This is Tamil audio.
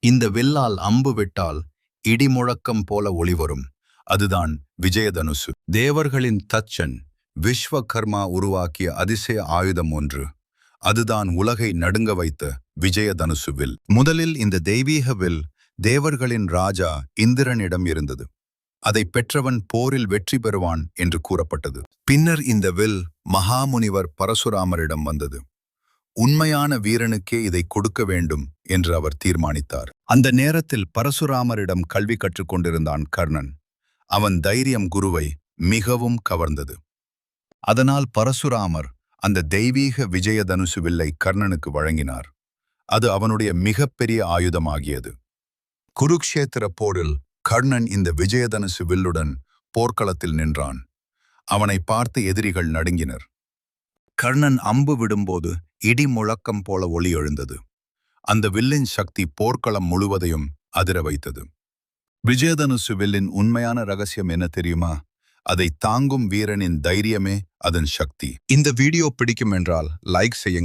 இந்த வில்லால் அம்பு விட்டால் இடி முழக்கம் போல ஒளி வரும். அதுதான் விஜயதனுசு. தேவர்களின் தச்சன் விஸ்வகர்மா உருவாக்கிய அதிசய ஆயுதம் ஒன்று. அதுதான் உலகை நடுங்க வைத்த விஜயதனுசு வில். முதலில் இந்த தெய்வீக வில் தேவர்களின் ராஜா இந்திரனிடம் இருந்தது. அதை பெற்றவன் போரில் வெற்றி பெறுவான் என்று கூறப்பட்டது. பின்னர் இந்த வில் மகாமுனிவர் பரசுராமரிடம் வந்தது. உண்மையான வீரனுக்கே இதை கொடுக்க வேண்டும் என்று அவர் தீர்மானித்தார். அந்த நேரத்தில் பரசுராமரிடம் கல்வி கற்றுக்கொண்டிருந்தான் கர்ணன். அவன் தைரியம் குருவை மிகவும் கவர்ந்தது. அதனால் பரசுராமர் அந்த தெய்வீக விஜயதனுசு வில்லை கர்ணனுக்கு வழங்கினார். அது அவனுடைய மிகப்பெரிய ஆயுதமாகியது. குருக்ஷேத்திர போரில் கர்ணன் இந்த விஜயதனுசு வில்லுடன் போர்க்களத்தில் நின்றான். அவனை பார்த்து எதிரிகள் நடுங்கினர். கர்ணன் அம்பு விடும்போது இடி முழக்கம் போல ஒளி எழுந்தது. அந்த வில்லின் சக்தி போர்க்களம் முழுவதையும் அதிர வைத்தது. விஜயதனுசு வில்லின் உண்மையான ரகசியம் என்ன தெரியுமா? அதை தாங்கும் வீரனின் தைரியமே அதன் சக்தி. இந்த வீடியோ பிடிக்கும் என்றால் லைக் செய்யுங்கள்.